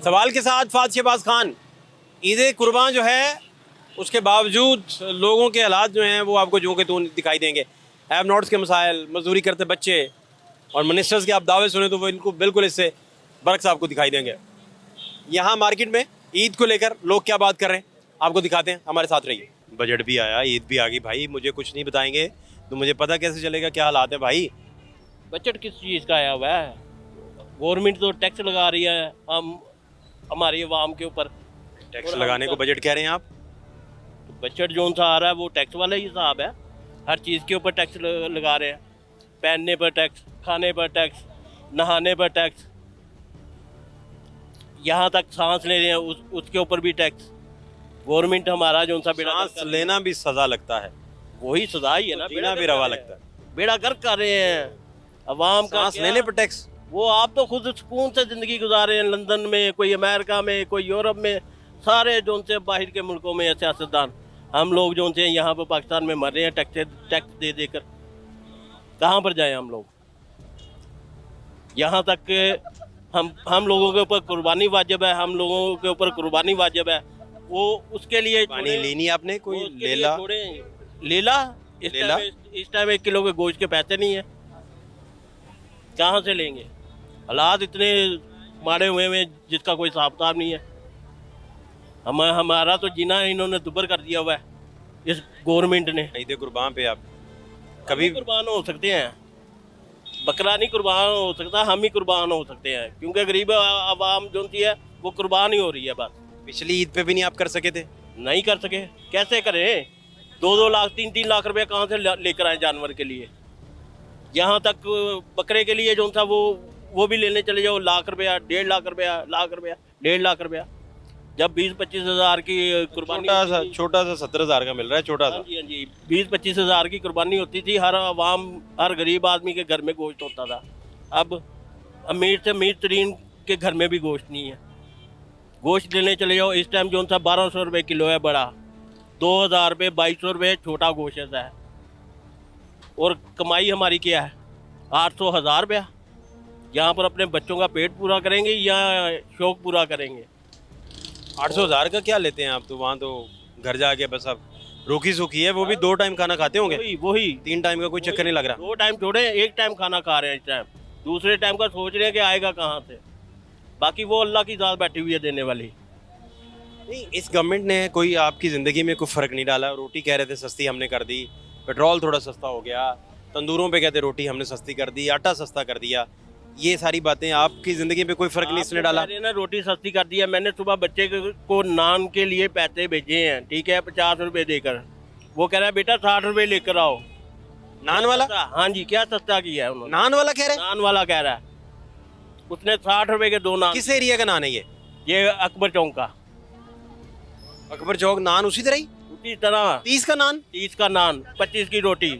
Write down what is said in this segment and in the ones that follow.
सवाल के साथ फात शहबाज खान, ईद कुर्बान जो है उसके बावजूद लोगों के हालात जो हैं वो आपको जो के तो दिखाई देंगे। हैव नॉट्स के मसाइल, मजदूरी करते बच्चे और मिनिस्टर्स के आप दावे सुने तो वो इनको बिल्कुल इससे बरक्स आपको दिखाई देंगे। यहाँ मार्केट में ईद को लेकर लोग क्या बात कर रहे हैं आपको दिखाते हैं, हमारे साथ रहिए। बजट भी आया, ईद भी आ गई भाई, मुझे कुछ नहीं बताएंगे तो मुझे पता कैसे चलेगा क्या हालात है भाई। बजट किस चीज़ का आया हुआ है? गवर्नमेंट तो टैक्स लगा रही है हमारी आवाम के ऊपर। टैक्स लगाने को बजट कह रहे हैं आप? बजट जो सा आ रहा है वो टैक्स वाला ही हिसाब है। हर चीज़ के ऊपर टैक्स लगा रहे हैं। पहनने पर टैक्स, खाने पर टैक्स, नहाने पर टैक्स, यहाँ तक सांस ले रहे हैं उसके ऊपर भी टैक्स। गवर्नमेंट हमारा जो सा सांस लेना भी सजा लगता है, वही सजा ही है ना, जीना भी रवा लगता है। बेड़ा गर्क कर रहे हैं अवाम का। सांस लेने पर टैक्स, वो आप तो खुद सुकून से ज़िंदगी गुजारे हैं, लंदन में, कोई अमेरिका में, कोई यूरोप में, सारे जो से बाहर के मुल्कों में सियासतदान। हम लोग जो से यहाँ पर पाकिस्तान में मर रहे हैं टैक्स दे देकर। कहाँ पर जाएं हम लोग? यहाँ तक हम लोगों के ऊपर कुर्बानी वाजिब है, हम लोगों के ऊपर कुर्बानी वाजिब है। वो उसके लिए पानी लेनी आपने कोई लेला इस टाइम 1 किलो के गोश्त के पैसे नहीं है, कहाँ से लेंगे? हालात इतने मारे हुए हैं जिसका कोई हिसाब किताब नहीं है। हमारा तो जीना इन्होंने दुबर कर दिया हुआ है इस गवर्नमेंट ने। ईद कुर्बान पे आप कभी कुर्बान हो सकते हैं, बकरा नहीं कुर्बान हो सकता, हम ही कुर्बान हो सकते हैं, क्योंकि गरीब आवाम जो है वो कुर्बान ही हो रही है। बस पिछली ईद पे भी नहीं आप कर सके थे? नहीं कर सके, कैसे करें? 2-2 लाख 3-3 लाख रुपए कहाँ से लेकर आए जानवर के लिए? यहाँ तक बकरे के लिए जो था वो भी लेने चले जाओ, लाख रुपया, 1.5 लाख रुपया, 1.5 लाख रुपया। जब 20-25 हज़ार की कुर्बानी, छोटा सा 70,000 का मिल रहा है, छोटा सा। हाँ जी 20-25 हज़ार की कुर्बानी होती थी, हर गरीब आदमी के घर में गोश्त होता था। अब अमीर से अमीर तरीन के घर में भी गोश्त नहीं है। गोश्त लेने चले जाओ, इस टाइम जो था 1200 रुपये किलो है बड़ा, 2000 रुपये 2200 रुपये छोटा गोश्त है। और कमाई हमारी क्या है? 800-1000 रुपया। यहाँ पर अपने बच्चों का पेट पूरा करेंगे या शौक पूरा करेंगे? 800,000 का क्या लेते हैं आप? तो वहाँ तो घर जाके बस अब रोकी सूखी है, वो भी 2 टाइम खाना खाते होंगे। वही 3 टाइम का कोई चक्कर नहीं लग रहा। 2 टाइम छोड़े, 1 टाइम खाना खा रहे हैं इस टाइम, दूसरे टाइम का सोच रहे हैं कि आएगा कहाँ से। बाकी वो अल्लाह की ज़ात बैठी हुई है देने वाली। नहीं, इस गवर्नमेंट ने कोई आपकी ज़िंदगी में कोई फ़र्क नहीं डाला। रोटी कह रहे थे सस्ती हमने कर दी, पेट्रोल थोड़ा सस्ता हो गया, तंदूरों पे कहते रोटी हमने सस्ती कर दी, आटा सस्ता कर दिया। ये सारी बातें आपकी ज़िंदगी में कोई फ़र्क नहीं इसने डाला? ना रोटी सस्ती कर दी है। मैंने सुबह बच्चे को नान के लिए पैसे भेजे हैं, ठीक है, 50 रुपये देकर। वो कह रहा है बेटा 60 रुपये लेकर आओ। नान वाला? हाँ जी, क्या सस्ता किया है उन्होंने? नान वाला कह रहे हैं? नान वाला कह रहा है उसने 60 रुपये के 2 नान। किस एरिया का नान है ये अकबर चौक का। अकबर चौक नान उसी तरह ही? उसी तरह 30 का नान? 30 का नान, 25 की रोटी।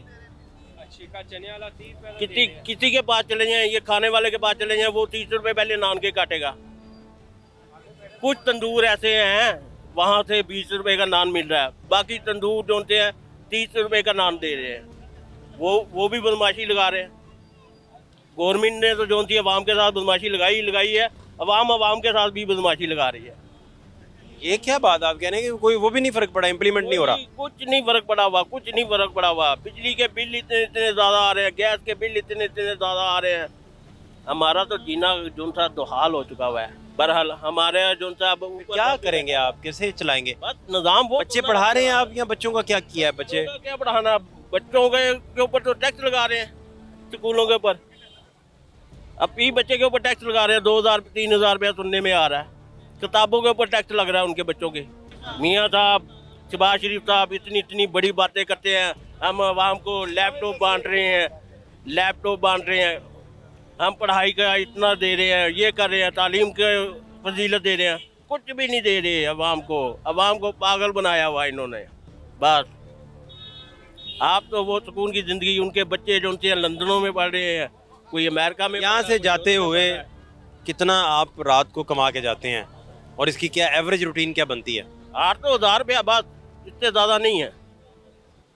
किसी के पास चले जाए, ये खाने वाले के पास चले जाए, वो 30 रुपये पहले नान के काटेगा। कुछ तंदूर ऐसे हैं वहाँ से 20 रुपये का नान मिल रहा है, बाकी तंदूर जो हैं 30 रुपये का नान दे रहे हैं। वो भी बदमाशी लगा रहे हैं। गवर्नमेंट ने तो जो सी अवाम के साथ बदमाशी लगाई है, अवाम के साथ भी बदमाशी लगा रही है। ये क्या बात आप कह रहे हैं कि कोई वो भी नहीं फर्क पड़ा, इम्प्लीमेंट नहीं हो रहा? कुछ नहीं फर्क पड़ा हुआ। बिजली के बिल इतने ज़्यादा आ रहे हैं, गैस के बिल इतने ज़्यादा आ रहे हैं। हमारा तो जीना जो सा दुहाल हो चुका हुआ है। बहरहाल हमारे जो सा क्या करेंगे आप, कैसे चलाएंगे? बस निज़ाम वो बच्चे पढ़ा रहे हैं आप या बच्चों का क्या किया है? बच्चे क्या पढ़ाना, बच्चों के ऊपर तो टैक्स लगा रहे हैं स्कूलों के ऊपर। अब ही बच्चे के ऊपर टैक्स लगा रहे हैं, 2,000-3,000 रुपया सुनने में आ रहा है। किताबों के ऊपर टैक्स लग रहा है उनके बच्चों के। मियाँ साहब, शहबाज शरीफ साहब इतनी बड़ी बातें करते हैं, हम आवाम को लैपटॉप बांट रहे हैं, हम पढ़ाई का इतना दे रहे हैं, ये कर रहे हैं, तालीम के फजीलत दे रहे हैं, कुछ भी नहीं दे रहे आवाम को पागल बनाया हुआ इन्होंने। बस आप तो वो सुकून की ज़िंदगी, उनके बच्चे जो उनसे लंदनों में पढ़ रहे हैं, कोई अमेरिका में। यहाँ से जाते हुए कितना आप रात को कमा के जाते हैं और इसकी क्या एवरेज रूटीन क्या बनती है? 800,000 रुपया, बस, इससे ज़्यादा नहीं है।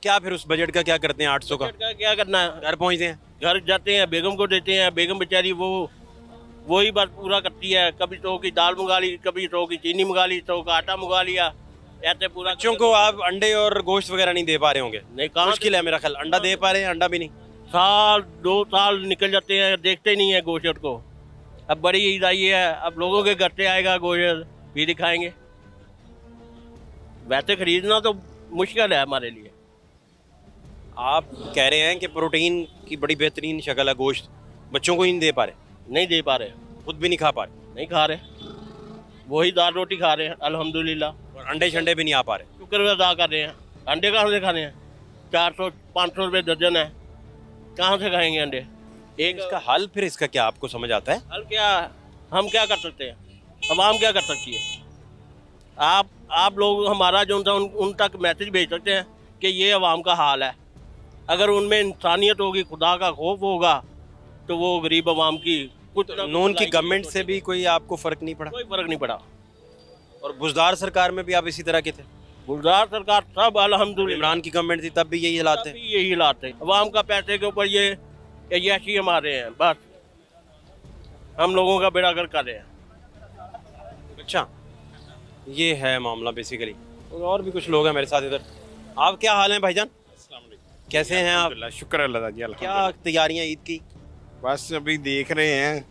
क्या फिर उस बजट का क्या करते हैं? 800 का क्या करना है? घर पहुँचते हैं? घर जाते हैं बेगम को देते हैं, बेगम बेचारी वही बस पूरा करती है। कभी तो की दाल मंगा ली, कभी तो की चीनी मंगा ली, तो का आटा मंगा लिया, ऐसे पूरा। बच्चों को आप अंडे और गोश्त वगैरह नहीं दे पा रहे होंगे? नहीं, कहाँ मुश्किल है मेरा ख्याल। अंडा दे पा रहे हैं? अंडा भी नहीं। साल 2 साल निकल जाते हैं, देखते नहीं है गोश्त को। अब बड़ी ईद आई है, अब लोगों के घर से आएगा गोश्त, भी दिखाएंगे। वैसे खरीदना तो मुश्किल है हमारे लिए। आप कह रहे हैं कि प्रोटीन की बड़ी बेहतरीन शक्ल है गोश्त, बच्चों को ही नहीं दे पा रहे, नहीं दे पा रहे, खुद भी नहीं खा पा रहे, नहीं खा रहे, वही दाल रोटी खा रहे हैं अल्हम्दुलिल्लाह। और अंडे शंडे भी नहीं आ पा रहे। शुक्र अदा कर रहे हैं। अंडे कहाँ से खाने हैं? 400-500 रुपये दर्जन है, कहाँ से खाएंगे अंडे? एक इसका हल फिर इसका क्या आपको समझ आता है? हल क्या, हम क्या कर सकते हैं? अवाम क्या कर सकती है? आप लोग हमारा जो उन तक मैसेज भेज सकते हैं कि ये अवाम का हाल है। अगर उनमें इंसानियत होगी, खुदा का खौफ होगा, तो वो गरीब अवाम की कुछ ना नून कुछ की भलाई गवर्नमेंट की से भी कोई आपको फर्क नहीं पड़ा? कोई फर्क नहीं पड़ा। और बुजदार सरकार में भी आप इसी तरह के थे? गुलजार सरकार सब अल्हम्दुलिल्लाह, इमरान की गवर्नमेंट थी तब भी यही हालात थे? तभी यही हालात है। अवाम का पैसे के ऊपर ये ऐसी हमारे हैं, बस हम लोगों का बेड़ा गर्क कर रहे हैं। अच्छा, ये है मामला बेसिकली। और भी कुछ लोग हैं मेरे साथ इधर। आप क्या हाल है भाईजान? कैसे हैं आप? अल्हम्दुलिल्लाह, शुक्र अल्लाह जी, क्या अल्हम्दुलिल्लाह। तैयारियां ईद की? बस अभी देख रहे हैं,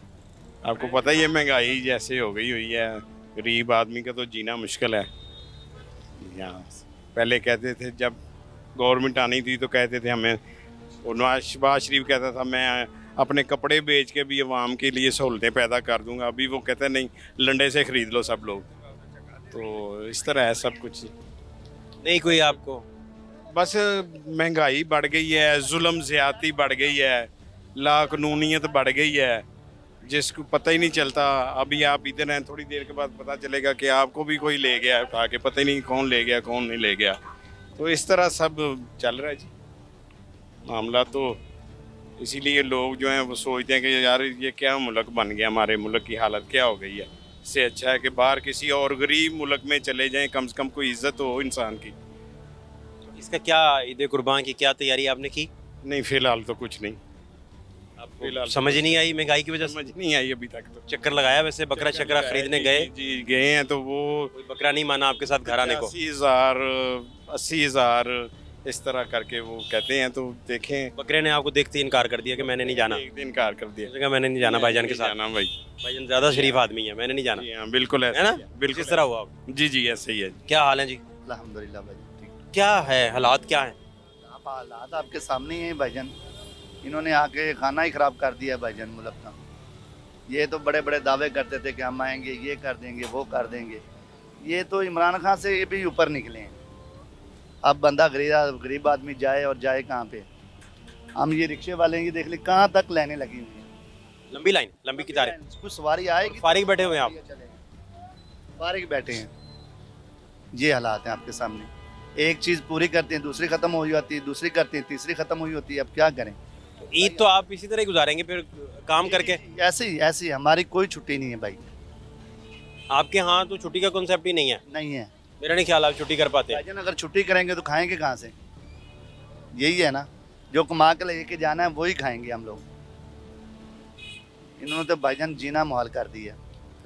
आपको पता ही है महंगाई जैसे हो गई हुई है, गरीब आदमी का तो जीना मुश्किल है। यहाँ पहले कहते थे जब गवर्नमेंट आनी थी तो कहते थे हमें, और नवाज शरीफ कहता था मैं अपने कपड़े बेच के भी अवाम के लिए सहूलतें पैदा कर दूंगा। अभी वो कहते हैं नहीं, लंडे से ख़रीद लो सब लोग। तो इस तरह है सब कुछ। नहीं कोई आपको? बस महंगाई बढ़ गई है, जुल्म ज़्यादती बढ़ गई है, लाकानूनीयत बढ़ गई है, जिसको पता ही नहीं चलता। अभी आप इधर हैं, थोड़ी देर के बाद पता चलेगा कि आपको भी कोई ले गया उठा के, पता ही नहीं कौन ले गया कौन नहीं ले गया। तो इस तरह सब चल रहा है जी मामला। तो इसीलिए लोग जो हैं वो सोचते हैं कि यार ये क्या मुल्क बन गया, हमारे मुल्क की हालत क्या हो गई है। इससे अच्छा है कि बाहर किसी और गरीब मुल्क में चले जाएं, कम से कम कोई इज्जत हो इंसान की। इसका क्या ईद कुर्बान की क्या तैयारी आपने की? नहीं, फिलहाल तो कुछ नहीं, आपको फिलहाल समझ ही नहीं आई महंगाई की वजह से? समझ नहीं आई अभी तक। तो चक्कर लगाया वैसे? बकरा शकरा खरीदने गए? जी गए हैं, तो वो कोई बकरा नहीं माना आपके साथ घर आने को? 80,000 इस तरह करके वो कहते हैं। तो देखें, बकरे ने आपको देखते ही इनकार कर दिया कि मैंने नहीं जाना? एक दिन इनकार कर दिया, उसने कहा मैंने नहीं जाना भाईजान के साथ। जाना भाई। भाईजान ज्यादा शरीफ आदमी है, मैंने नहीं जाना। जी हाँ, बिल्कुल है ना? बिल्कुल किस तरह हुआ आप? जी जी ऐसे ही है। क्या हाल है जी? अल्हम्दुलिल्लाह भाई, ठीक। क्या है हालात क्या है? आप हालात आपके सामने ही हैं भाईजान। इन्होंने आके खाना ही ख़राब कर दिया है भाईजान मुल्क का। ये तो बड़े बड़े दावे करते थे कि हम आएंगे, ये कर देंगे, वो कर देंगे। ये तो इमरान खान से भी ऊपर निकले हैं। अब बंदा गरीब आदमी जाए और जाए कहाँ पे? हम ये रिक्शे वाले ये देख ले कहाँ तक लाइनें लगी हुई हैं। लंबी लाइन, लंबी कतारें। कुछ सवारी आएगी, फारिग बैठे हुए हैं आप? फारिग बैठे हैं। ये हालात हैं आपके सामने। एक चीज़ पूरी करते हैं, दूसरी ख़त्म हो जाती है, दूसरी करते हैं, तीसरी ख़त्म हुई होती है। अब क्या करें? ईद तो आप इसी तरह ही गुजारेंगे फिर काम करके? ऐसे ही हमारी कोई छुट्टी नहीं है भाई, आपके यहाँ तो छुट्टी का कॉन्सेप्ट ही नहीं है। नहीं है मेरा नहीं ख्याल आप छुट्टी कर पाते हैं। भाईजान। अगर छुट्टी करेंगे तो खाएंगे कहाँ से? यही है ना, जो कमा के लेके जाना है वही खाएंगे हम लोग। इन्होंने तो भाईजान जीना मुहाल कर दिया।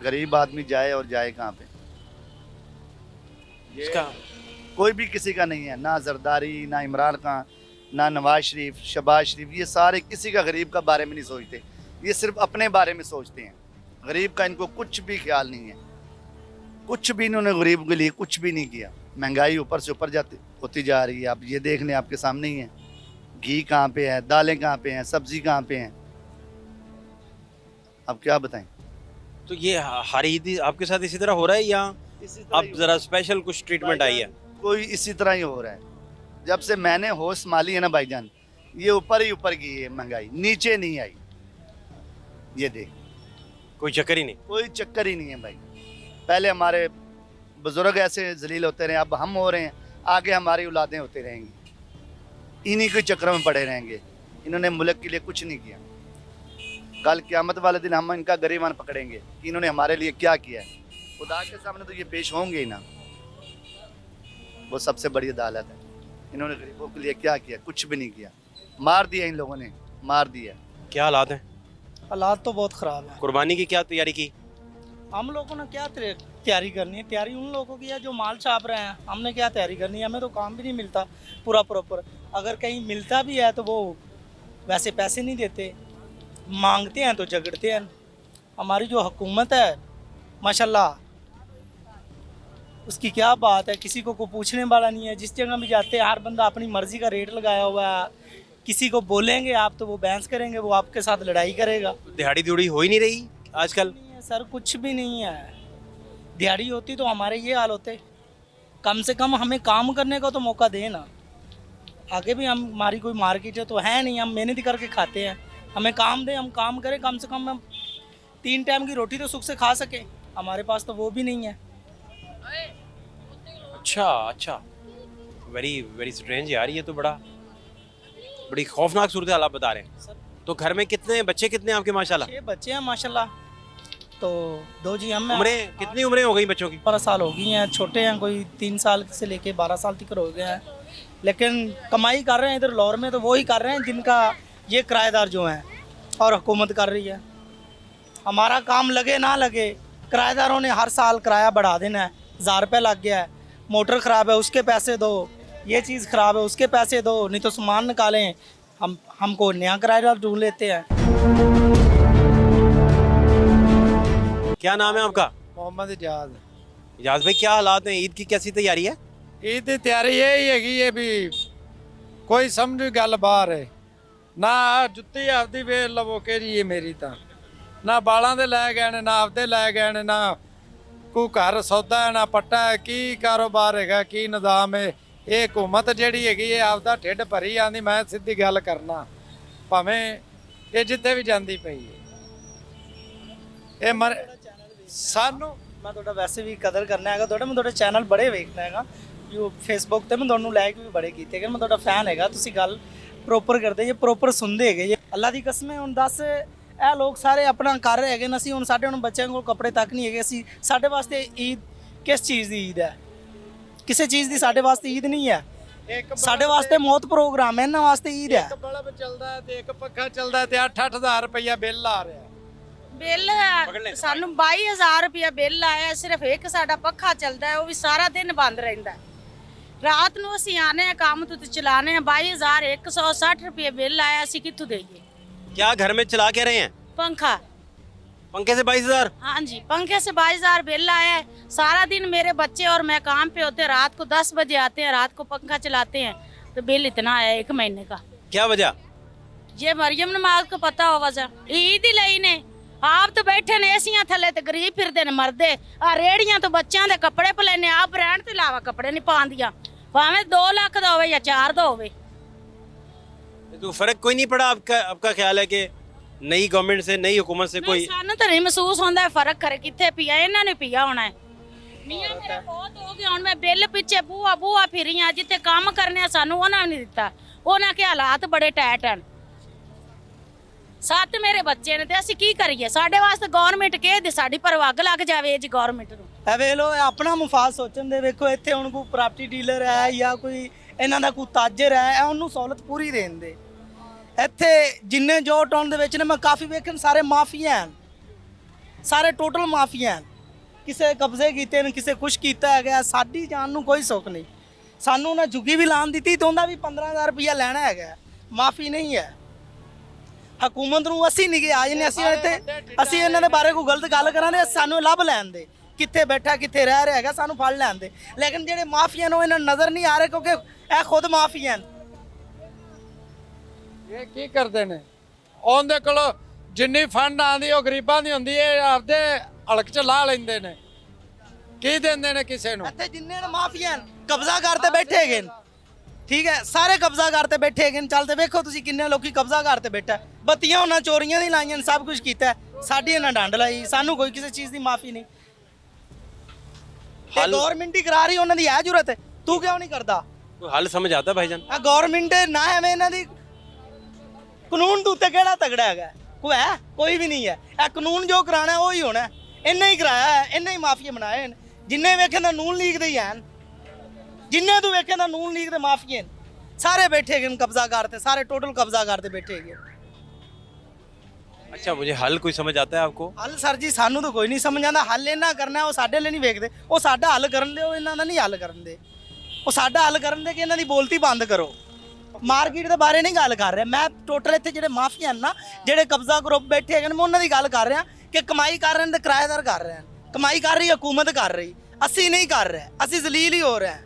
गरीब आदमी जाए और जाए कहाँ पे? इसका कोई भी किसी का नहीं है, ना जरदारी, ना इमरान खान, ना नवाज शरीफ, शहबाज शरीफ। ये सारे किसी का गरीब का बारे में नहीं सोचते, ये सिर्फ अपने बारे में सोचते हैं। गरीब का इनको कुछ भी ख्याल नहीं है, कुछ भी इन्होंने गरीब के लिए कुछ भी नहीं किया। महंगाई ऊपर से ऊपर जाती होती जा रही है। आप ये देख लें, आपके सामने ही है। घी कहाँ पे है, दालें कहाँ पे हैं, सब्जी कहाँ पे हैं? अब क्या बताएं? तो ये हर ईद आपके साथ इसी तरह हो रहा है या इसी तरह अब ही जरा स्पेशल कुछ ट्रीटमेंट आई है? कोई इसी तरह ही हो रहा है। जब से मैंने होश संभाली है ना भाईजान, ये ऊपर ही ऊपर की है महंगाई, नीचे नहीं आई। ये देख, कोई चक्कर ही नहीं। कोई चक्कर ही नहीं है भाई। पहले हमारे बुजुर्ग ऐसे जलील होते रहे, अब हम हो रहे हैं, आगे हमारी औलादें होते रहेंगी। इन्हीं के चक्कर में पड़े रहेंगे। इन्होंने मुल्क के लिए कुछ नहीं किया। कल क़यामत वाले दिन हम इनका गरीबान पकड़ेंगे कि इन्होंने हमारे लिए क्या किया है। खुदा के सामने तो ये पेश होंगे ही ना। वो सबसे बड़ी अदालत है। इन्होंने गरीबों के लिए क्या किया? कुछ भी नहीं किया। मार दिया इन लोगों ने, मार दिया। क्या हालात हैं? हालात तो बहुत ख़राब है। कुर्बानी की क्या तैयारी की? हम लोगों ने क्या तैयारी करनी है? तैयारी उन लोगों की है जो माल छाप रहे हैं। हमने क्या तैयारी करनी है? हमें तो काम भी नहीं मिलता पूरा प्रॉपर। अगर कहीं मिलता भी है तो वो वैसे पैसे नहीं देते, मांगते हैं तो झगड़ते हैं। हमारी जो हुकूमत है माशाल्लाह, उसकी क्या बात है, किसी को पूछने वाला नहीं है। जिस जगह भी जाते हैं हर बंदा अपनी मर्ज़ी का रेट लगाया हुआ है। किसी को बोलेंगे आप तो वो बहस करेंगे, वो आपके साथ लड़ाई करेगा। दिहाड़ी दिहाड़ी हो ही नहीं रही आजकल। नहीं है सर, कुछ भी नहीं है। दिहाड़ी होती तो हमारे ये हाल होते। कम से कम हमें काम करने का तो मौका दे ना। आगे भी हमारी कोई मार्केट है तो है नहीं, हम मेहनत करके खाते हैं। हमें काम दे, हम काम करें, कम से कम हम 3 टाइम की रोटी तो सुख से खा सके। हमारे पास तो वो भी नहीं है। अच्छा अच्छा, वेरी वेरी स्ट्रेंज यार, ये तो बड़ी खौफनाक सूरत हाल आप बता रहे हैं। तो घर में कितने बच्चे, कितने आपके माशाल्लाह? 6 बच्चे हैं माशाल्लाह। तो 2 जी हम हैं। उम्रें कितनी उम्रें हो गई बच्चों की? 12 साल हो गई हैं। छोटे हैं, कोई 3 साल से लेके 12 साल तक हो गए हैं। लेकिन कमाई कर रहे हैं इधर लाहौर में, तो वो ही कर रहे हैं जिनका ये किराएदार जो हैं, और हुकूमत कर रही है। हमारा काम लगे ना लगे, किराएदारों ने हर साल किराया बढ़ा देना है। 1000 रुपये लग गया है। मोटर ख़राब है उसके पैसे दो, ये चीज़ ख़राब है उसके पैसे दो, नहीं तो सामान निकालें। हमको नया किराएदार ढूंढ लेते हैं। क्या नाम है आपका? मोहम्मद इजाज। इजाज भाई, क्या हालात हैं? ईद की कैसी तैयारी है? ईद की तैयारी यही हैगी है भी कोई समझ गल बाहर है ना। जुत्ती आपदी वे लवो के जी है मेरी ਤਾਂ ਨਾ ਬਾਲਾਂ ਦੇ ਲੈ ਗਏ ਨੇ, ਨਾ ਆਪਦੇ ਲੈ ਗਏ ਨੇ, ਨਾ ਕੋਈ ਘਰ ਸੌਦਾ ਹੈ, ਨਾ ਪੱਟਾ ਹੈ। ਕੀ ਕਾਰੋਬਾਰ ਹੈਗਾ, ਕੀ ਨਿਜ਼ਾਮ ਹੈ? ਇਹ ਹਕੂਮਤ ਜਿਹੜੀ ਹੈਗੀ ਇਹ ਆਪਦਾ ਢਿੱਡ ਭਰੀ ਜਾਂਦੀ। ਮੈਂ ਸਿੱਧੀ ਗੱਲ ਕਰਨਾ, ਭਾਵੇਂ ਇਹ ਜਿੱਥੇ ਵੀ ਜਾਂਦੀ ਪਈ ਹੈ ਇਹ ਸਾਨੂੰ। ਮੈਂ ਤੁਹਾਡਾ ਵੈਸੇ ਵੀ ਕਦਰ ਕਰਨਾ ਹੈਗਾ ਤੁਹਾਡਾ। ਮੈਂ ਤੁਹਾਡੇ ਚੈਨਲ ਬੜੇ ਵੇਖਣਾ ਹੈਗਾ, ਫੇਸਬੁੱਕ ਤੇ ਮੈਂ ਤੁਹਾਨੂੰ ਲਾਈਕ ਵੀ ਬੜੇ ਕੀਤੇ ਹੈਗੇ। ਮੈਂ ਤੁਹਾਡਾ ਫੈਨ ਹੈਗਾ। ਤੁਸੀਂ ਗੱਲ ਪ੍ਰੋਪਰ ਕਰਦੇ ਜੇ, ਪ੍ਰੋਪਰ ਸੁਣਦੇ ਹੈਗੇ ਜੇ। ਅੱਲਾ ਦੀ ਕਸਮ ਹੈ। ਹੁਣ ਦੱਸ, ਇਹ ਲੋਕ ਸਾਰੇ ਆਪਣਾ ਕਰ ਰਹੇ ਹੈਗੇ ਨੇ। ਅਸੀਂ ਹੁਣ ਸਾਡੇ ਹੁਣ ਬੱਚਿਆਂ ਕੋਲ ਕੱਪੜੇ ਤੱਕ ਨਹੀਂ ਹੈਗੇ। ਅਸੀਂ ਸਾਡੇ ਵਾਸਤੇ ਈਦ ਕਿਸ ਚੀਜ਼ ਦੀ ਈਦ ਹੈ? ਕਿਸੇ ਚੀਜ਼ ਦੀ ਸਾਡੇ ਵਾਸਤੇ ਈਦ ਨਹੀਂ ਹੈ। ਸਾਡੇ ਵਾਸਤੇ ਮੌਤ ਪ੍ਰੋਗਰਾਮ ਹੈ, ਇਹਨਾਂ ਵਾਸਤੇ ਈਦ ਹੈ। ਇੱਕ ਬਲਬ ਚੱਲਦਾ ਤੇ ਇੱਕ ਪੱਖਾ ਚੱਲਦਾ ਤੇ 8-8000 ਰੁਪਇਆ ਬਿੱਲ ਆ ਰਿਹਾ। ਬਿੱਲ ਹੈ ਸਾਨੂੰ 22000 ਰੁਪਇਆ ਬਿੱਲ ਆਇਆ। ਸਿਰਫ ਇੱਕ ਸਾਡਾ ਪੱਖਾ ਚੱਲਦਾ ਹੈ, ਉਹ ਵੀ ਸਾਰਾ ਦਿਨ ਬੰਦ ਰਹਿੰਦਾ ਹੈ। ਰਾਤ ਨੂੰ ਅਸੀਂ ਆਨੇ ਆ ਕੰਮ ਤੋਂ ਚਲਾਣੇ ਆ। 22160 ਰੁਪਏ ਬਿੱਲ ਆਇਆ। ਅਸੀਂ ਕਿੱਥੋਂ ਦੇਈਏ? क्या घर में चला क्या रहे हैं? पंखा। पंखे से 22,000? हाँ जी, पंखे से 22000 बिल आया है। सारा दिन मेरे बच्चे और मैं काम पे होते हैं। रात को 10 बजे आते हैं, रात को पंखा चलाते हैं, तो बिल इतना आया 1 महीने का। क्या वजह? ये मरियम नमाज को पता हो वजह। ईद ही लई ने आप तो बैठे ने एसियां थले ते गरीब फिरदे ने मरदे। आ रेड़ियां तो बच्चों दे कपड़े पलेने, आप ब्रांड तो इलावा कपड़े नहीं पांदियां, भावें 2 लाख दा होवे या 4 दा होवे। तो फर्क कोई नहीं पड़ा? आपका ख्याल है कि नई गवर्नमेंट से, नई हुकूमत से कोई? ਸਾਨੂੰ ਤਾਂ ਨਹੀਂ ਮਹਿਸੂਸ ਹੁੰਦਾ ਫਰਕ ਕਰ ਕਿੱਥੇ ਪਿਆ। ਇਹਨਾਂ ਨੇ ਪਿਆ ਹੋਣਾ ਹੈ। ਮੀਆਂ ਮੇਰਾ ਬਹੁਤ ਹੋ ਗਿਆ। ਹੁਣ ਮੈਂ ਬਿੱਲ ਪਿੱਛੇ ਬੂਆ ਫਿਰੀਆਂ। ਜਿੱਥੇ ਕੰਮ ਕਰਨੇ ਸਾਨੂੰ ਉਹਨਾਂ ਨੇ ਨਹੀਂ ਦਿੱਤਾ। ਉਹਨਾਂ ਕੇ ਹਾਲਾਤ ਬੜੇ ਟੈਟ ਹਨ। 7 ਮੇਰੇ ਬੱਚੇ ਨੇ ਤੇ ਅਸੀਂ ਕੀ ਕਰੀਏ? ਸਾਡੇ ਵਾਸਤੇ ਗਵਰਨਮੈਂਟ ਕਹਿ ਦੇ ਸਾਡੀ ਪਰਵਾਗ ਲੱਗ ਜਾਵੇ ਜੀ ਗਵਰਨਮੈਂਟ ਨੂੰ। ਇਹ ਵੇਖ ਲਓ, ਇਹ ਆਪਣਾ ਮੁਫਾਦ ਸੋਚਣ ਦੇ। ਵੇਖੋ ਇੱਥੇ ਹੁਣ ਕੋਈ ਪ੍ਰਾਪਰਟੀ ਡੀਲਰ ਹੈ ਜਾਂ ਕੋਈ ਇਹਨਾਂ ਦਾ ਕੋਈ ਤਾਜਰ ਹੈ, ਇਹ ਉਹਨੂੰ ਸਹੂਲਤ ਪੂਰੀ ਦੇਣ ਦੇ। ਇੱਥੇ ਜਿੰਨੇ ਜੋ ਟਾਊਨ ਦੇ ਵਿੱਚ ਨੇ ਮੈਂ ਕਾਫੀ ਵੇਖਣ, ਸਾਰੇ ਮਾਫੀਆ ਹਨ। ਸਾਰੇ ਟੋਟਲ ਮਾਫੀਆ ਹਨ। ਕਿਸੇ ਕਬਜ਼ੇ ਕੀਤੇ ਨੇ, ਕਿਸੇ ਕੁਛ ਕੀਤਾ ਹੈਗਾ। ਸਾਡੀ ਜਾਨ ਨੂੰ ਕੋਈ ਸੁੱਖ ਨਹੀਂ। ਸਾਨੂੰ ਉਹਨਾਂ ਝੁੱਗੀ ਵੀ ਲਾਣ ਦਿੱਤੀ ਤਾਂ ਉਹਦਾ ਵੀ 15000 ਰੁਪਇਆ ਲੈਣਾ ਹੈਗਾ। ਮਾਫੀ ਨਹੀਂ ਹੈ। ਹਕੂਮਤ ਨੂੰ ਅਸੀਂ ਨਹੀਂ ਗਏ ਆਜ ਨੇ। ਅਸੀਂ ਇਹਨਾਂ ਦੇ ਬਾਰੇ ਕੋਈ ਗਲਤ ਗੱਲ ਕਰਾਂਗੇ, ਸਾਨੂੰ ਲੱਭ ਲੈਣ ਦੇ ਕਿੱਥੇ ਬੈਠਾ, ਕਿੱਥੇ ਰਹਿ ਰਿਹਾ ਹੈਗਾ, ਸਾਨੂੰ ਫੜ ਲੈਣ ਦੇ। ਲੇਕਿਨ ਜਿਹੜੇ ਮਾਫੀਆ ਨੇ ਉਹ ਇਹਨਾਂ ਨੂੰ ਨਜ਼ਰ ਨਹੀਂ ਆ ਰਹੇ, ਕਿਉਂਕਿ ਇਹ ਖੁਦ ਮਾਫੀਆ ਹਨ। ਇਹ ਕੀ ਕਰਦੇ ਨੇ? ਉਹਦੇ ਕੋਲ ਜਿੰਨੀ ਫੰਡ ਆਉਂਦੀ ਉਹ ਗਰੀਬਾਂ ਦੀ ਹੁੰਦੀ ਹੈ, ਆਪਦੇ ਹਲਕ ਚ ਲਾ ਲੈਂਦੇ ਨੇ। ਕੀ ਦਿੰਦੇ ਨੇ ਕਿਸੇ ਨੂੰ? ਇੱਥੇ ਜਿੰਨੇ ਨੇ ਮਾਫੀਆ ਕਬਜ਼ਾ ਕਰਤੇ ਬੈਠੇ ਹੈਗੇ ਨੇ। ਠੀਕ ਹੈ, ਸਾਰੇ ਕਬਜ਼ਾ ਕਰਤੇ ਬੈਠੇ ਹੈਗੇ ਨੇ। ਚੱਲਦੇ ਵੇਖੋ ਤੁਸੀਂ ਕਿੰਨੇ ਲੋਕੀ ਕਬਜ਼ਾ ਕਰਤੇ ਬੈਠਾ। ਬੱਤੀਆਂ ਉਹਨਾਂ ਚੋਰੀਆਂ ਨਹੀਂ ਲਾਈਆਂ ਨੇ, ਸਭ ਕੁਝ ਕੀਤਾ। ਸਾਡੀ ਇਹਨਾਂ ਡੰਡ ਲਾਈ। ਸਾਨੂੰ ਕੋਈ ਕਿਸੇ ਚੀਜ਼ ਦੀ ਮਾਫੀ ਨਹੀਂ। ਗਵਰਨਮੈਂਟ ਹੀ ਕਰਾ ਰਹੀ, ਉਹਨਾਂ ਦੀ ਹੈ ਜ਼ਰੂਰਤ। ਤੂੰ ਕਿਉਂ ਨਹੀਂ ਕਰਦਾ? हल समझ आता भाईजान? ਆ ਗਵਰਨਮੈਂਟ ਨਾ ਐਵੇਂ ਇਹਨਾਂ ਦੀ ਕਾਨੂੰਨ ਦੇ ਉੱਤੇ ਕਿਹੜਾ ਤਗੜਾ ਹੈਗਾ? ਕੋਈ ਹੈ? ਕੋਈ ਵੀ ਨਹੀਂ ਹੈ। ਇਹ ਕਾਨੂੰਨ ਜੋ ਕਰਾਣਾ ਉਹ ਹੀ ਹੋਣਾ। ਇੰਨਾ ਹੀ ਕਰਾਇਆ ਹੈ, ਇੰਨਾ ਹੀ ਮਾਫੀਆ ਬਣਾਏ ਨੇ। ਜਿੰਨੇ ਵੇਖੇ ਤਾਂ ਨੂਨ ਲੀਗ ਦੇ ਹੀ ਹਨ। ਜਿੰਨੇ ਤੂੰ ਵੇਖੇ ਤਾਂ ਨੂਨ ਲੀਗ ਦੇ ਮਾਫੀਏ ਨੇ। ਸਾਰੇ ਬੈਠੇ ਹੈਗੇ ਕਬਜ਼ਾ ਕਰਤੇ, ਸਾਰੇ ਟੋਟਲ ਕਬਜ਼ਾ ਕਰਦੇ ਬੈਠੇ ਹੈਗੇ। अच्छा, मुझे हल कोई समझ आता है आपको? ਹੱਲ ਸਰ ਜੀ ਸਾਨੂੰ ਤਾਂ ਕੋਈ ਨਹੀਂ ਸਮਝ ਆਉਂਦਾ। ਹੱਲ ਇਹਨਾਂ ਕਰਨਾ, ਉਹ ਸਾਡੇ ਲਈ ਨਹੀਂ ਵੇਖਦੇ। ਉਹ ਸਾਡਾ ਹੱਲ ਕਰਨ ਦੇ, ਉਹ ਇਹਨਾਂ ਦਾ ਨਹੀਂ ਹੱਲ ਕਰਨ ਦੇ। ਉਹ ਸਾਡਾ ਹੱਲ ਕਰਨ ਦੇ ਕਿ ਇਹਨਾਂ ਦੀ ਬੋਲਤੀ ਬੰਦ ਕਰੋ। ਮਾਰਕੀਟ ਦੇ ਬਾਰੇ ਨਹੀਂ ਗੱਲ ਕਰ ਰਿਹਾ ਮੈਂ, ਟੋਟਲ ਇੱਥੇ ਜਿਹੜੇ ਮਾਫੀਆ ਹਨ ਨਾ, ਜਿਹੜੇ ਕਬਜ਼ਾ ਗਰੁੱਪ ਬੈਠੇ ਹੈਗੇ ਨੇ, ਮੈਂ ਉਹਨਾਂ ਦੀ ਗੱਲ ਕਰ ਰਿਹਾ ਕਿ ਕਮਾਈ ਕਰ ਰਹੇ ਨੇ ਤੇ ਕਿਰਾਏਦਾਰ ਕਰ ਰਹੇ ਹਨ। ਕਮਾਈ ਕਰ ਰਹੀ ਹਕੂਮਤ ਕਰ ਰਹੀ, ਅਸੀਂ ਨਹੀਂ ਕਰ ਰਹੇ, ਅਸੀਂ ਜ਼ਲੀਲ ਹੀ ਹੋ ਰਹੇ ਹਾਂ।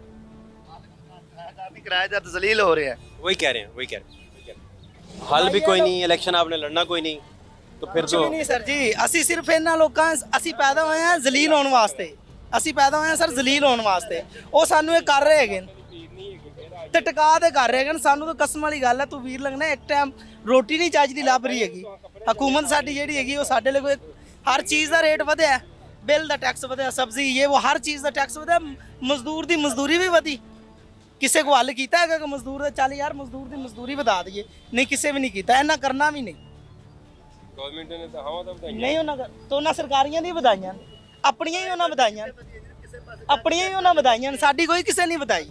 किराएदार जलील हो रहे हैं। वही कह रहे हैं, वही कह रहे हैं। हल भी कोई नहीं, इलेक्शन आपने लड़ना कोई नहीं, तो फिर ਕੁਛ तो ਵੀ ਨਹੀਂ ਸਰ ਜੀ, ਅਸੀਂ ਸਿਰਫ ਇਹਨਾਂ ਲੋਕਾਂ, ਅਸੀਂ ਪੈਦਾ ਹੋਏ ਹਾਂ ਜ਼ਲੀਲ ਹੋਣ ਵਾਸਤੇ। ਅਸੀਂ ਪੈਦਾ ਹੋਏ ਹਾਂ ਸਰ ਜ਼ਲੀਲ ਹੋਣ ਵਾਸਤੇ। ਉਹ ਸਾਨੂੰ ਇਹ ਕਰ ਰਹੇ ਹੈਗੇ ਨੇ ਤੇ ਟਿਕਾ ਤੇ ਕਰ ਰਹੇ ਹੈਗੇ ਨੇ। ਸਾਨੂੰ ਤਾਂ ਕਸਮ ਵਾਲੀ ਗੱਲ ਹੈ, ਤੂੰ ਵੀਰ ਲੱਗਣਾ, ਇੱਕ ਟਾਈਮ ਰੋਟੀ ਨਹੀਂ ਚੱਜ ਦੀ ਲੱਭ ਰਹੀ ਹੈਗੀ। ਹਕੂਮਤ ਸਾਡੀ ਜਿਹੜੀ ਹੈਗੀ, ਉਹ ਸਾਡੇ ਲਈ ਕੋਈ ਹਰ ਚੀਜ਼ ਦਾ ਰੇਟ ਵਧਿਆ, ਬਿੱਲ ਦਾ ਟੈਕਸ ਵਧਿਆ, ਸਬਜ਼ੀ ਇਹ ਉਹ ਹਰ ਚੀਜ਼ ਦਾ ਟੈਕਸ ਵਧਿਆ, ਮਜ਼ਦੂਰ ਦੀ ਮਜ਼ਦੂਰੀ ਵੀ ਵਧੀ। ਕਿਸੇ ਕੋ ਹੱਲ ਕੀਤਾ ਹੈਗਾ ਕਿ ਮਜ਼ਦੂਰ ਦਾ ਚੱਲ ਯਾਰ ਮਜ਼ਦੂਰ ਦੀ ਮਜ਼ਦੂਰੀ ਵਧਾ ਦਈਏ? ਨਹੀਂ, ਕਿਸੇ ਵੀ ਨਹੀਂ ਕੀਤਾ, ਇਹਨਾਂ ਕਰਨਾ ਵੀ ਨਹੀਂ। ਗਵਰਨਮੈਂਟ ਨੇ ਤਾਂ ਹਵਾ ਤਾਂ ਵਧਾਈਆਂ ਨਹੀਂ ਉਹਨਾਂ ਤੋਂ ਉਹਨਾਂ ਸਰਕਾਰੀਆਂ ਦੀ ਵਧਾਈਆਂ, ਆਪਣੀਆਂ ਹੀ ਉਹਨਾਂ ਵਧਾਈਆਂ, ਆਪਣੀਆਂ ਹੀ ਉਹਨਾਂ ਵਧਾਈਆਂ, ਸਾਡੀ ਕੋਈ ਕਿਸੇ ਨਹੀਂ ਵਧਾਈ।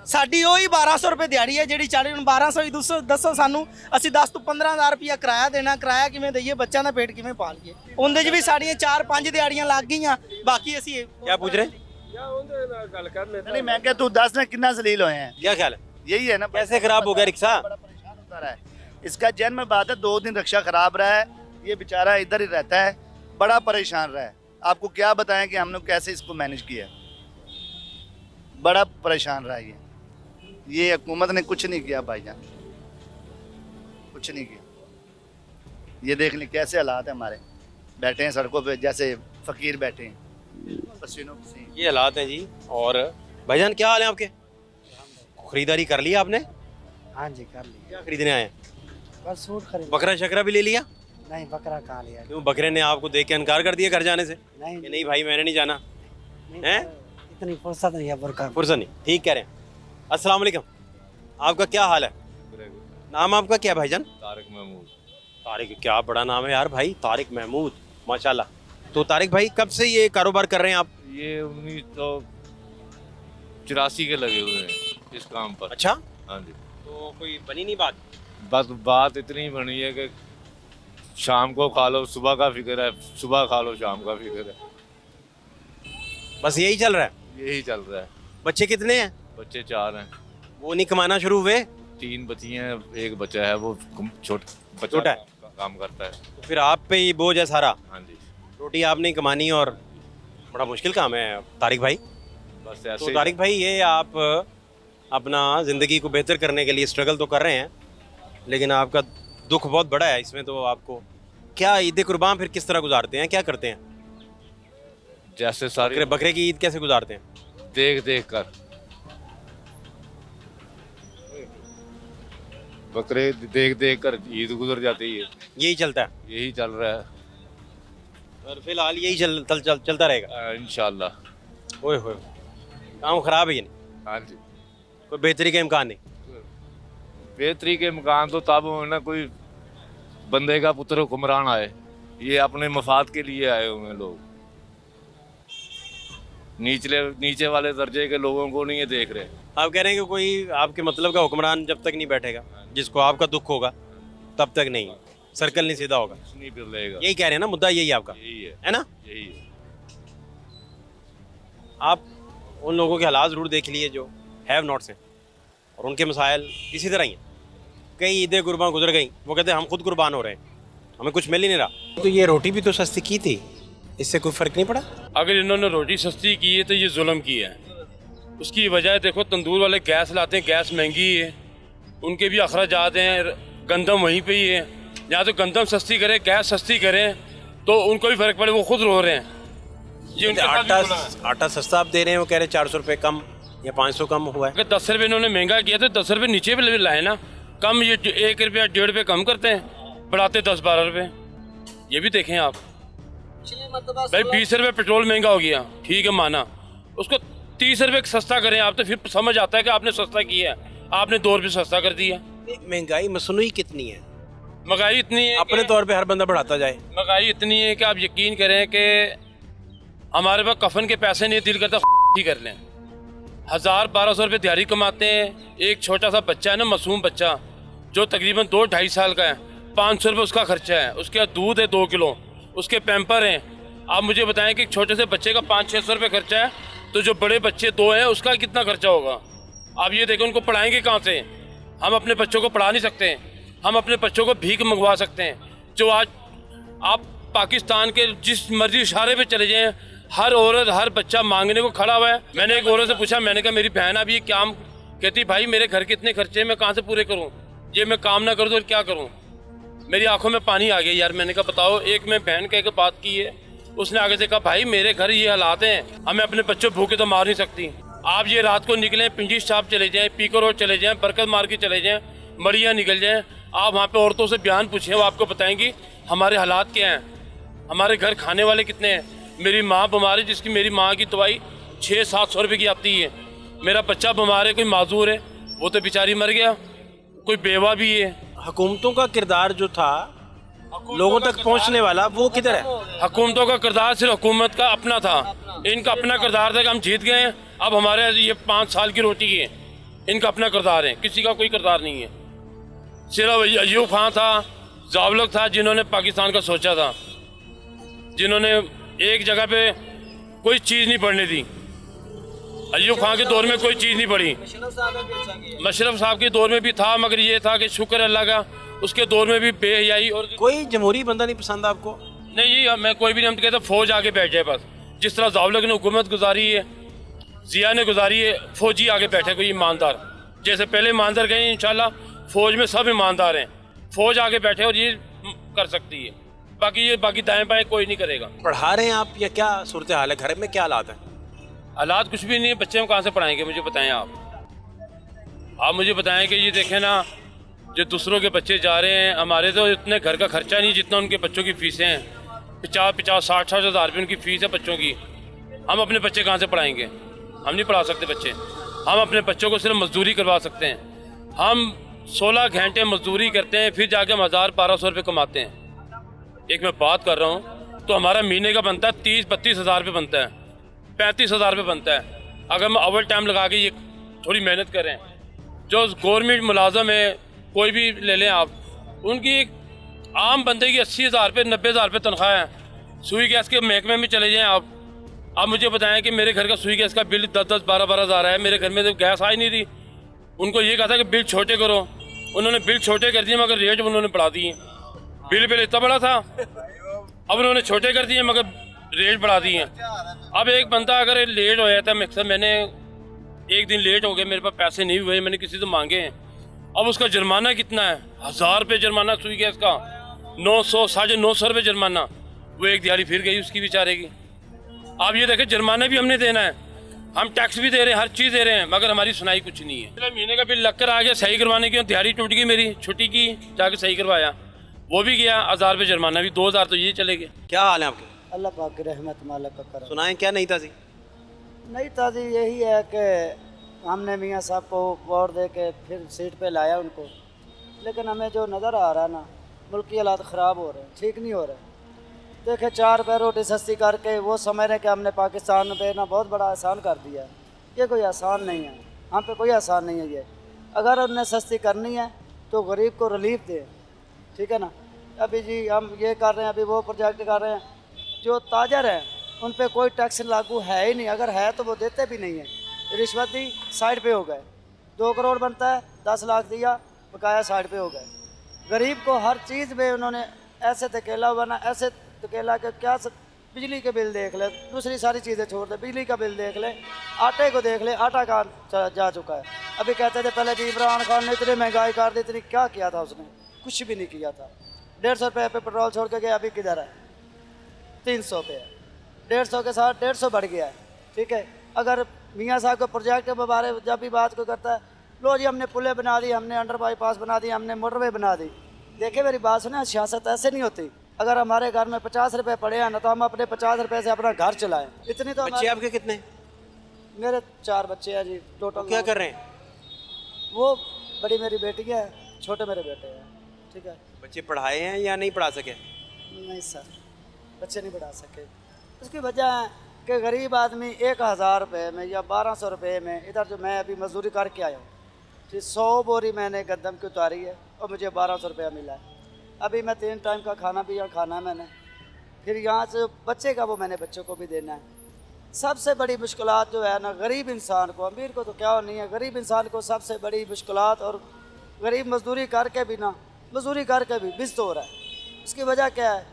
ਸਾਡੀ ਉਹੀ 1200 ਰੁਪਏ ਦਿਹਾੜੀ ਹੈ ਜਿਹੜੀ 40 ਹੁਣ 1200 ਹੀ ਦੱਸੋ ਸਾਨੂੰ। ਅਸੀਂ 10 ਤੋਂ 15000 ਰੁਪਇਆ ਕਿਰਾਇਆ ਦੇਣਾ, ਕਿਰਾਇਆ ਕਿਵੇਂ ਦਈਏ, ਬੱਚਿਆਂ ਦਾ ਪੇਟ ਕਿਵੇਂ ਪਾਲੀਏ? ਉਹਦੇ 'ਚ ਵੀ ਸਾਡੀਆਂ 4-5 ਦਿਹਾੜੀਆਂ ਲੱਗ ਗਈਆਂ, ਬਾਕੀ ਅਸੀਂ क्या पूछ रहे हैं? ਜਾਂ ਉਹਦੇ ਨਾਲ ਗੱਲ ਕਰ ਲੈ नहीं मैं क्या तू 10 में कितना जलील हुए हैं, क्या ख्याल है, यही है ना। कैसे खराब हो गया रिक्शा? बड़ा परेशान होता रहा है। इसका जन्म बात है, 2 दिन रिक्शा खराब रहा है, ये बेचारा इधर ही रहता है, बड़ा परेशान रहा है। आपको क्या बताएं कि हमने कैसे इसको मैनेज किया, बड़ा परेशान रहा ये हुकूमत ने कुछ नहीं किया भाईजान, कुछ नहीं किया। ये देख लें कैसे हालात है हमारे, बैठे हैं सड़कों पे जैसे फकीर बैठे हैं, पसीनों पसीने। ये हालात हैं जी। और भाईजान क्या हाल है आपके? खरीदारी कर लिया आपने? हाँ जी कर लिया, क्या खरीदने आए हैं? बस सूट खरीद। बकरा शकरा भी ले लिया? नहीं बकरा कहाँ लिया, क्यों, बकरे ने आपको देख के इनकार कर दिया घर जाने से नहीं कि नहीं भाई मैंने नहीं जाना? हैं? इतनी फुर्सत नहीं है बुरका। फुर्सत नहीं, ठीक कह रहे हैं। अस्सलाम वालेकुम, आपका क्या हाल है? नाम आपका क्या है भाईजान? तारिक महमूद। तारिक, क्या बड़ा नाम है यार भाई, तारिक महमूद, माशाल्लाह। तो तारिक भाई कब से ये कारोबार कर रहे हैं आप? ये 1984 के लगे हुए हैं इस काम पर। अच्छा, हाँ जी। तो कोई बनी नहीं बात? बस बात इतनी बनी है कि शाम को खा लो, सुबह का फिक्र है, सुबह खा लो, शाम का फिक्र है, बस यही चल रहा है? यही चल रहा है। बच्चे कितने हैं? बच्चे 4 हैं, वो नहीं कमाना शुरू हुए? 3 बच्ची हैं, एक बच्चा है, वो छोटा है। काम करता है। तो फिर आप पे ही बोझ है सारा, हाँ जी, रोटी आपने ही कमानी, और बड़ा मुश्किल काम है तारिक भाई। बस तो ऐसे ही। तारिक भाई ये आप अपना ज़िंदगी को बेहतर करने के लिए स्ट्रगल तो कर रहे हैं, लेकिन आपका दुख बहुत बड़ा है इसमें। तो आपको क्या ईद कुर्बान फिर किस तरह गुजारते हैं, क्या करते हैं? जैसे सारी बकरे की ईद कैसे गुजारते हैं? देख देख कर, बकरे देख देख कर ईद गुजर जाती है, यही चलता है यही चल रहा है। और फिलहाल यही चलता रहेगा इंशाल्लाह। ओए होए, काम खराब है ये नहीं, हाँ जी। कोई बेहतरी का इम्कान नहीं? बेहतरी के मकान तो तब हो ना, कोई बंदे का पुत्र हुक्मरान आए, ये अपने मफाद के लिए आए हुए हैं लोग, नीचे वाले दर्जे के लोगों को नहीं ये देख रहे। आप कह रहे हैं कि कोई आपके मतलब का हुक्मरान जब तक नहीं बैठेगा, जिसको आपका दुख होगा तब तक नहीं, सर्कल नहीं सीधा होगा, नहीं बदलेगा। यही कह रहे हैं ना, मुद्दा यही है आपका, यही है ना? यही है। आप उन लोगों के हालात ज़रूर देख लिए जो हैव नॉट्स हैं, और उनके मसाइल इसी तरह ही हैं। कई ईदें कुर्बान गुजर गई, वो कहते हैं हम खुद कुर्बान हो रहे हैं, हमें कुछ मिल ही नहीं रहा। तो ये रोटी भी तो सस्ती की थी, इससे कोई फ़र्क नहीं पड़ा? अगर इन्होंने रोटी सस्ती की है तो ये जुल्म किया है। उसकी वजह देखो, तंदूर वाले गैस लाते हैं, गैस महंगी है, उनके भी अखराजात हैं, गंदम वहीं पे ही है। या तो गंदम सस्ती करें, गैस सस्ती करें, तो उनको भी फ़र्क पड़े, वो खुद रो रहे हैं। ये उनके साथ भी जुल्म है। आटा सस्ता आप दे रहे हैं, वो कह रहे 400 रुपये कम या 500 कम हुआ है। अगर 10 रुपये इन्होंने महंगा किया तो 10 रुपये नीचे भी लाए ना, कम ये 1 रुपया 1.5 रुपये कम करते हैं, बढ़ाते 10-12 रुपये। ये भी देखें आप भाई, 20 रुपये पेट्रोल महंगा हो गया, ठीक है माना, उसको 30 रुपये सस्ता करें आप, तो फिर समझ आता है कि आपने सस्ता किया है, आपने 2 रुपये सस्ता कर दिया। महंगाई मसनूई कितनी है, महंगाई इतनी है अपने तौर पे हर बंदा बढ़ाता जाए। महंगाई इतनी है कि आप यकीन करें कि हमारे पास कफन के पैसे नहीं, दिल करता ही कर लें। 1000-1200 रुपये दिहाड़ी कमाते हैं। एक छोटा सा बच्चा है ना, मासूम बच्चा, जो तकरीबन 2-2.5 साल का है, 500 रुपये उसका खर्चा है, उसके बाद दूध है 2 किलो, उसके पैम्पर हैं। आप मुझे बताएं कि छोटे से बच्चे का 500-600 रुपये खर्चा है, तो जो बड़े बच्चे 2 हैं उसका कितना खर्चा होगा? आप ये देखें, उनको पढ़ाएंगे कहाँ से? हम अपने बच्चों को पढ़ा नहीं सकते, हम अपने बच्चों को भीख मंगवा सकते हैं। जो आज आप पाकिस्तान के जिस मर्जी इशारे पे चले जाएं, हर औरत हर बच्चा मांगने को खड़ा हुआ है। मैंने एक औरत से पूछा, मैंने कहा मेरी बहन अभी ये क्या, कहती भाई मेरे घर के इतने खर्चे मैं कहाँ से पूरे करूँ, ये मैं काम ना करूँ तो क्या करूँ? मेरी आंखों में पानी आ गया यार। मैंने कहा बताओ, एक मैं बहन कह के बात की है, उसने आगे से कहा भाई मेरे घर ये हालात हैं, हमें अपने बच्चों भूखे तो मार नहीं सकती। आप ये रात को निकलें, पिंजी स्टाफ चले जाएं, पीको रोड चले जाएं, बरकत मार्केट चले जाएं, मड़िया निकल जाएं, आप वहाँ पे औरतों से बयान पूछें, वो आपको बताएंगी हमारे हालात क्या हैं, हमारे घर खाने वाले कितने हैं। मेरी माँ बीमार है, जिसकी मेरी माँ की दवाई 600-700 रुपये की आती है। मेरा बच्चा बीमार है, कोई माजूर है, वो तो बेचारी मर गया, कोई बेवा भी है। हुकूमतों का किरदार जो था लोगों तक पहुंचने वाला, वो किधर है? हुकूमतों का किरदार सिर्फ हुकूमत का अपना था, इनका अपना किरदार था कि हम जीत गए हैं, अब हमारे ये 5 साल की रोटी है, इनका अपना किरदार है, किसी का कोई किरदार नहीं है। सिर्फ अयूब खान था, ज़ावलक था, जिन्होंने पाकिस्तान का सोचा था, जिन्होंने एक जगह पे कोई चीज़ नहीं पड़ने दी। अयूब खान के दौर में कोई चीज़ नहीं पड़ी, मशरफ साहब के दौर में भी था, मगर ये था कि शुक्र अल्लाह का, उसके दौर में भी बेहयाई। और कोई जमहूरी बंदा नहीं पसंद आपको? नहीं जी, मैं कोई भी नहीं, हम कहते फौज आगे बैठ जाए बस। जिस तरह ज़ावलक ने हुकूमत गुजारी है, जिया ने गुजारी है, फौजी आगे बैठे कोई ईमानदार, जैसे पहले ईमानदार गए, इंशाल्लाह फौज में सब ईमानदार हैं, फौज आगे बैठे और ये कर सकती है, बाकी दाएं बाएं कोई नहीं करेगा। पढ़ा रहे हैं आप या क्या सूरत हाल है, घर में क्या हालात है? हालात कुछ भी नहीं है, बच्चे हम कहाँ से पढ़ाएंगे, मुझे बताएं आप मुझे बताएं कि ये देखें ना, जो दूसरों के बच्चे जा रहे हैं, हमारे तो इतने घर का खर्चा नहीं जितना उनके बच्चों की फ़ीसें हैं। 50-60 हज़ार रुपये उनकी फ़ीस है बच्चों की। हम अपने बच्चे कहाँ से पढ़ाएंगे? हम नहीं पढ़ा सकते बच्चे, हम अपने बच्चों को सिर्फ मजदूरी करवा सकते हैं। हम 16 घंटे मजदूरी करते हैं, फिर जाके हम 1000-1200 रुपये कमाते हैं। एक मैं बात कर रहा हूँ तो हमारा महीने का बनता है 30-32 हज़ार रुपये बनता है, 35 हज़ार रुपये बनता है। अगर हम ओवर टाइम लगा के ये थोड़ी मेहनत करें, जो गवर्नमेंट मुलाजम है कोई भी ले लें आप, उनकी आम बंदे की 80 हज़ार रुपये 90 हज़ार रुपये तनख्वाह है। सुई गैस के महकमे में चले जाएं आप मुझे बताएं कि मेरे घर का सुई गैस का बिल 10-10, 12-12 हज़ार है। मेरे घर में तो गैस आ ही नहीं रही। उनको ये कहा था कि बिल छोटे करो, उन्होंने बिल छोटे कर दिए मगर रेट उन्होंने बढ़ा दिए। बिल इतना बड़ा था, अब उन्होंने छोटे कर दिए मगर रेट बढ़ा दिए। अब एक बंदा अगर लेट हो जाता है, मकसद मैंने एक दिन लेट हो गया, मेरे पास पैसे नहीं हुए, मैंने किसी से मांगे हैं, अब उसका जुर्माना कितना है? 1000 रुपये जुर्माना सुई गैस का, 900 950 रुपये जुर्माना। वो एक दिहाड़ी फिर गई उसकी बेचारे की। आप ये देखें, जुर्माना भी हमने देना है, हम टैक्स भी दे रहे हैं, हर चीज़ दे रहे हैं, मगर हमारी सुनाई कुछ नहीं है। महीने का बिल लग कर आ गया, सही करवाने की दिहाड़ी टूट गई मेरी, छुट्टी की, जाके सही करवाया, वो भी गया, 1000 रुपये जुर्माना भी, 2000 तो ये चले गए। क्या हाल है आपके? अल्लाह पाक की रहमत मालिक का करम। सुनाएं, क्या नहीं था जी? नहीं था जी, यही है कि हमने मियाँ साहब को वोट दे के फिर सीट पे लाया उनको, लेकिन हमें जो नज़र आ रहा है ना, मुल्क की हालात ख़राब हो रहे हैं, ठीक नहीं हो रहे। देखे 4 रुपये रोटी सस्ती करके वो समझ रहे कि हमने पाकिस्तान पे ना बहुत बड़ा एहसान कर दिया है। ये कोई आसान नहीं है, हम पे कोई आसान नहीं है ये। अगर उन्हें सस्ती करनी है तो गरीब को रिलीफ दें, ठीक है ना। अभी जी हम ये कर रहे हैं, अभी वो प्रोजेक्ट कर रहे हैं, जो ताजर हैं उन पे कोई टैक्स लागू है ही नहीं, अगर है तो वो देते भी नहीं है। रिश्वत दी, साइड पे हो गए। 2 करोड़ बनता है, 10 लाख दिया, बकाया साइड पे हो गए। गरीब को हर चीज़ में उन्होंने ऐसे धकेला हुआ ना, ऐसे धकेला के क्या बिजली के बिल देख ले, दूसरी सारी चीज़ें छोड़ दे, बिजली का बिल देख ले, आटे को देख ले, आटा कहाँ जा चुका है। अभी कहते थे पहले जी इमरान खान ने इतनी महंगाई कर दी, इतनी क्या किया था उसने? कुछ भी नहीं किया था। 150 रुपये पे पेट्रोल छोड़ के गया, अभी किधर है? 300 पे है। 150 के साथ 150 बढ़ गया है, ठीक है। अगर मियाँ साहब के प्रोजेक्ट के बारे में जब भी बात को करता है, लो जी हमने पुलें बना दी, हमने अंडर बाईपास बना दी, हमने मोटरवे बना दी। देखिए मेरी बात सुने, सियासत ऐसे नहीं होती। अगर हमारे घर में 50 रुपये पड़े हैं ना, तो हम अपने 50 रुपये से अपना घर चलाएं। इतनी तो बच्चे आपके कितने? मेरे 4 बच्चे हैं जी टोटल। क्या कर रहे हैं वो? बड़ी मेरी बेटी है, छोटे मेरे बेटे हैं, ठीक है। बच्चे पढ़ाए हैं या नहीं पढ़ा सके? नहीं सर, बच्चे नहीं पढ़ा सके। उसकी वजह है कि गरीब आदमी 1000 रुपये में या 1200 रुपये में, इधर जो मैं अभी मजदूरी करके आया हूँ, 100 बोरी मैंने गंदम की उतारी है और मुझे 1200 रुपया मिला है। अभी मैं 3 टाइम का खाना भी यहाँ खाना है मैंने, फिर यहाँ से बच्चे का वो मैंने बच्चों को भी देना है। सबसे बड़ी मुश्किलात जो है ना गरीब इंसान को, अमीर को तो क्या नहीं है, गरीब इंसान को सबसे बड़ी मुश्किलात, और गरीब मजदूरी करके भी ना, मजदूरी करके भी बिस्त हो रहा है। उसकी वजह क्या है,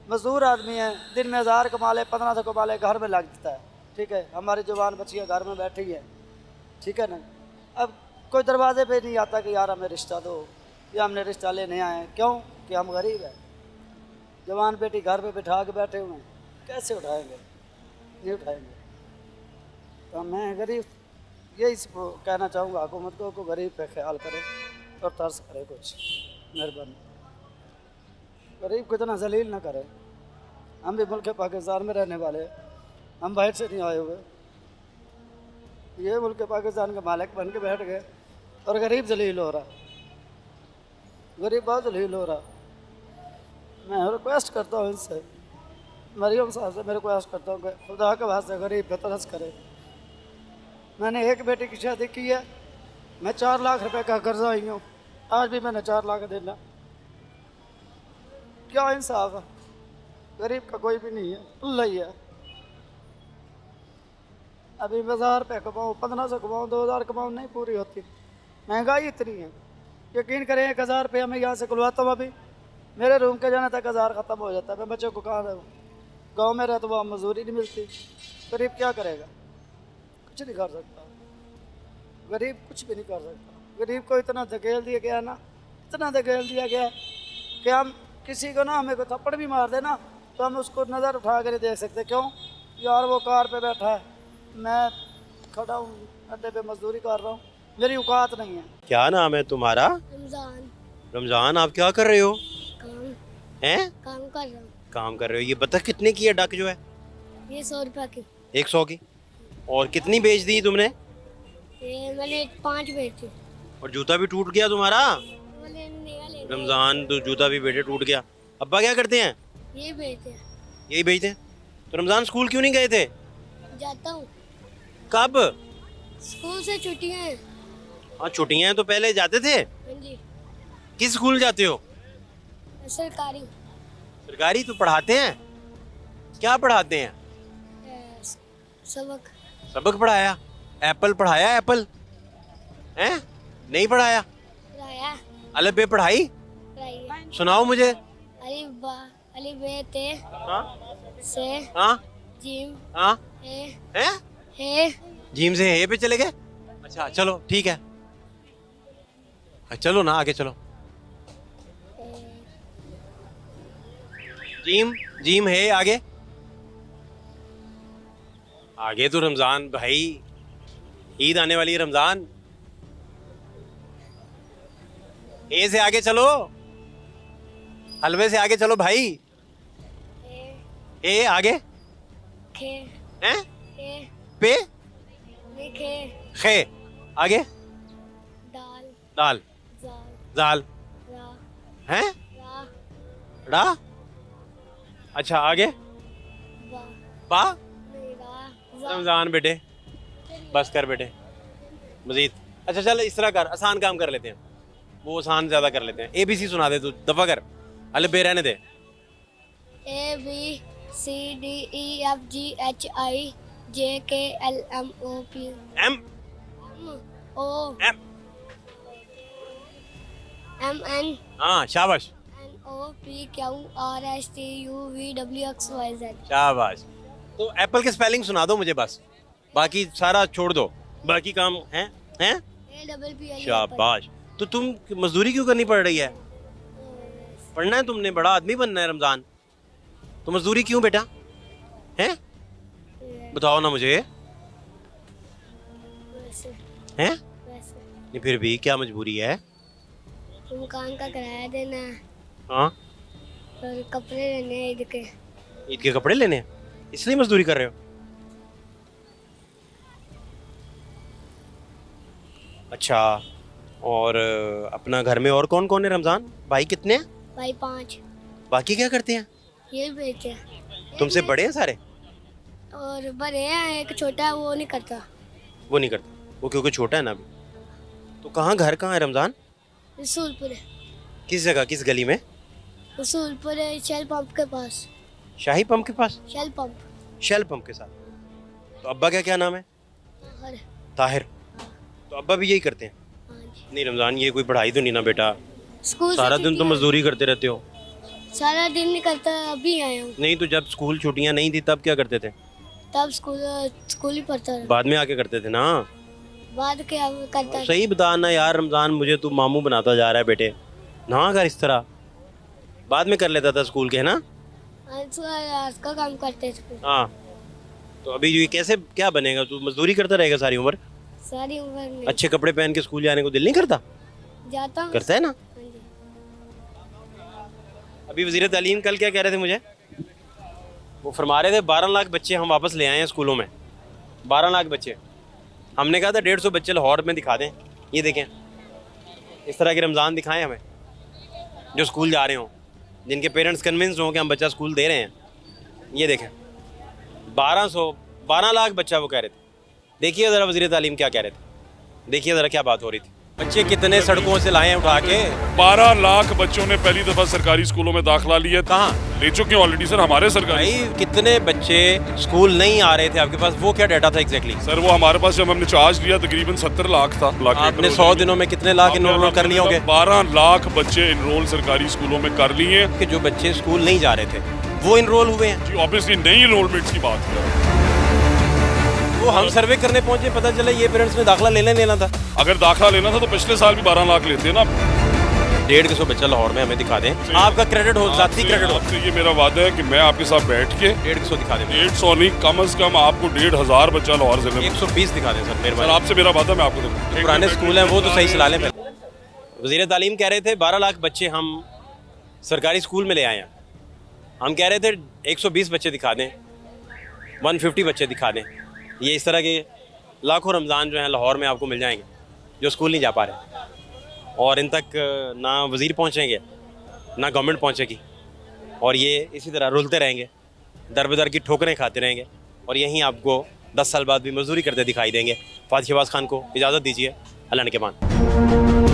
मजदूर आदमी है, दिन में 1000 कमा ले 1500 कमा ले, घर में लग जाता है, ठीक है। हमारी जवान बच्चियाँ घर में बैठी है, ठीक है ना। अब कोई दरवाजे पे नहीं आता कि यार हमें रिश्ता दो या हमने रिश्ता लेने आए हैं, क्यों कि हम गरीब हैं। जवान बेटी घर पे बिठा के बैठे हुए हैं, कैसे उठाएंगे, नहीं उठाएंगे। तो मैं गरीब यही कहना चाहूँगा हुकूमत को गरीब पे ख्याल करे और तरस करे, कुछ मेहरबानी गरीब को इतना जलील ना करे। हम भी मुल्क पाकिस्तान में रहने वाले, हम बाहर से नहीं आए हुए, ये मुल्क पाकिस्तान के मालिक बन के बैठ गए और गरीब जलील हो रहा, गरीब बहुत जलील हो रहा। मैं रिक्वेस्ट करता हूँ इनसे, मरियम साहब से मैं रिक्वेस्ट करता हूँ कि खुदा के वास्ते गरीब पे तरस करे। मैंने एक बेटी की शादी की है, मैं 4 लाख रुपए का कर्जा आई हूँ, आज भी मैंने 4 लाख देना, क्या इंसाफ है। गरीब का कोई भी नहीं है, अल्लाह ही है। अभी 1000 रुपये कमाऊँ, 1500 कमाऊँ, 2000 कमाऊँ, नहीं पूरी होती, महंगाई इतनी है। यकीन करें 1000 रुपये मैं यहाँ से खुलवाता हूँ, अभी मेरे रूम के जाने तक 1000 ख़त्म हो जाता है। मैं बच्चों को कहाँ दूँ, गाँव में रहे तो वहाँ मजदूरी नहीं मिलती। गरीब क्या करेगा, कुछ नहीं कर सकता, गरीब कुछ भी नहीं कर सकता। गरीब को इतना धकेल दिया गया ना, इतना धकेल दिया गया कि हम किसी को ना, हमें को थप्पड़ भी मार देना तो हम उसको नज़र उठा कर देख सकते, क्यों यार वो कार पे बैठा है, मैं खड़ा हूँ अड्डे पे मजदूरी कर रहा हूँ, मेरी औकात नहीं है। क्या नाम है तुम्हारा? रमजान। रमजान, आप क्या कर रहे हो? काम हैं? काम कर रहा हूँ। काम कर रहे हो। ये बता कितने की है डक जो है? ये 100 रुपये की। 100 की। और कितनी बेच दी तुमने? ये मैंने 5 बेचे। और जूता भी टूट गया तुम्हारा? मैंने नया ले रमजान तो जूता भी बेटे टूट गया। अब्बा क्या करते हैं? ये बेचे। यही बेचते हैं। तो रमजान स्कूल क्यों नहीं गए थे? जाता हूँ। कब? स्कूल से छुट्टियाँ हैं। हाँ छुट्टियां हैं तो पहले जाते थे। हाँ जी। किस स्कूल जाते हो? सरकारी। सरकारी? तो पढ़ाते हैं? क्या पढ़ाते हैं? सबक। सबक पढ़ाया? एप्पल पढ़ाया? एप्पल हैं? नहीं पढ़ाया? पढ़ाया। अलफ बे पढ़ाई? पढ़ाई। सुनाओ मुझे। अलिफ बा, अलिफ बे ते, हाँ से, हाँ जीम, हाँ हे, हैं? हे। जीम से हे पे चले गए? अच्छा चलो ठीक है, चलो ना आगे चलो। जीम जीम है आगे। आगे तो रमजान भाई, ईद आने वाली है रमजान। ए से आगे चलो, हलवे से आगे चलो भाई। ए आगे। खे, हैं? हे, पे लिखे, खे आगे। दाल, दाल जाल, जाल रा, हैं? रा, रा। अच्छा आगे। बा, बा। नहीं, रा, जा। रमजान बेटे बस कर बेटे मजीद। अच्छा चल इस तरह कर, आसान काम कर लेते हैं, वो आसान ज्यादा कर लेते हैं। ABC सुना दे तू, दफा कर। अलफ बे रहने दे। A B C D E F G H I J K L M O P M O M M N हाँ शाबाश N O P Q R S T U V W X Y Z। शाबाश। तो Apple के spelling सुना दो मुझे बस, बाकी सारा छोड़ दो, बाकी काम हैं हैं। A double P L E शाबाश। तो तुम मजदूरी क्यों करनी पड़ रही है? पढ़ना है तुमने, बड़ा आदमी बनना है रमजान, तो मजदूरी क्यों बेटा? हैं? बताओ ना मुझे। वैसे हैं? वैसे नहीं फिर भी क्या मजबूरी है? मकान का किराया देना है हाँ और कपड़े लेने हैं ईद के। ईद के कपड़े लेने हैं, इसलिए मजदूरी कर रहे हो? अच्छा। और अपना घर में और कौन कौन है रमजान? भाई कितने हैं? भाई 5। बाकी क्या करते हैं? ये बेचे तुमसे बड़े हैं सारे? और बड़े हैं, एक छोटा है वो नहीं करता। वो नहीं करता, वो क्योंकि छोटा है ना अभी। तो कहाँ घर कहाँ है रमजान? रसूलपुर। किस जगह, किस गली में? रसूलपुर शेल पंप के पास। शाही पंप के पास? Shell pump. शेल पंप के साथ। तो अब्बा का क्या नाम है? और ताहिर। तो अब्बा भी यही करते हैं? हाँ जी। नहीं रमज़ान, ये कोई पढ़ाई तो नहीं ना बेटा, स्कूल से सारा दिन तो छुट्टियां- मजदूरी करते रहते हो। सारा दिन नहीं करता, अभी आया हूँ। नहीं तो जब स्कूल छुट्टियां नहीं थी तब क्या करते थे? तब स्कूल ही पढ़ता रहा। बाद में आके करते थे ना। बाद क्या करता। सही बता ना यार रमज़ान, मुझे तू मामू बनाता जा रहा है बेटे, ना कर इस तरह। बाद में कर लेता था स्कूल के, है ना? आज का काम करते थे हाँ। तो अभी ये कैसे क्या बनेगा? तू मजदूरी करता रहेगा सारी उम्र? सारी उम्र में। अच्छे कपड़े पहन के स्कूल जाने को दिल नहीं करता? जाता हूँ। करता है ना? हाँ जी। अभी वज़ीर तालीम कल क्या कह रहे थे मुझे, वो फरमा रहे थे 12 लाख बच्चे हम वापस ले आए हैं स्कूलों में। 12 लाख बच्चे। हमने कहा था 150 बच्चे लाहौर में दिखा दें। ये देखें, इस तरह के रमज़ान दिखाएं हमें जो स्कूल जा रहे हों, जिनके पेरेंट्स कन्विंस हों कि हम बच्चा स्कूल दे रहे हैं। ये देखें 12 लाख बच्चा वो कह रहे थे। देखिए ज़रा वज़ीर तालीम क्या कह रहे थे, देखिए ज़रा क्या बात हो रही थी। बच्चे कितने सड़कों से लाए हैं उठा के। 12 लाख बच्चों ने पहली दफा सरकारी स्कूलों में दाखिला लिया। कहाँ ले चुके हैं ऑलरेडी सर, हमारे सरकारी। भाई कितने बच्चे स्कूल नहीं आ रहे थे आपके पास, वो क्या डाटा था एग्जैक्टली? सर वो हमारे पास जब हमने चार्ज लिया तकरीबन 70 लाख था। आपने 100 दिनों में कितने लाख इनरोल कर लिए होंगे? 12 लाख बच्चे इनरोल सरकारी स्कूलों में कर लिए। कि जो बच्चे स्कूल नहीं जा रहे थे वो इनरोल हुए हैं। जी ऑब्वियसली नई इनरोलमेंट्स की बात कर रहे हैं। वो हम सर्वे करने पहुंचे, पता चला ये पेरेंट्स ने दाखिला लेना था। अगर दाखिला लेना था तो पिछले साल भी 12 लाख लेते हैं ना। 150 बच्चा लाहौर में हमें दिखा दें, आपका क्रेडिट हो, जाती क्रेडिट हो। आपसे ये मेरा वादा है कि मैं आपके साथ बैठ के 150 दिखा दें। 150 नहीं, कम से कम आपको 1500 बच्चा लाहौर जिले में। 120 दिखा दें सर मेरे सर आपसे मेरा वादा, मैं आपको दूंगा। पुराने स्कूल हैं वो तो सही चला लें। वज़ीर तालीम कह रहे थे 12 लाख बच्चे हम सरकारी स्कूल में ले आए हैं। हम कह रहे थे 120 बच्चे दिखा दें, 150 बच्चे दिखा दें। ये इस तरह के लाखों रमज़ान जो हैं लाहौर में आपको मिल जाएंगे जो स्कूल नहीं जा पा रहे, और इन तक ना वज़ीर पहुँचेंगे ना गवर्नमेंट पहुँचेगी, और ये इसी तरह रुलते रहेंगे, दर बदर की ठोकरें खाते रहेंगे, और यहीं आपको 10 साल बाद भी मजदूरी करते दिखाई देंगे। फातिह शहबाज खान को इजाज़त दीजिए, अल्लाह ने के मान।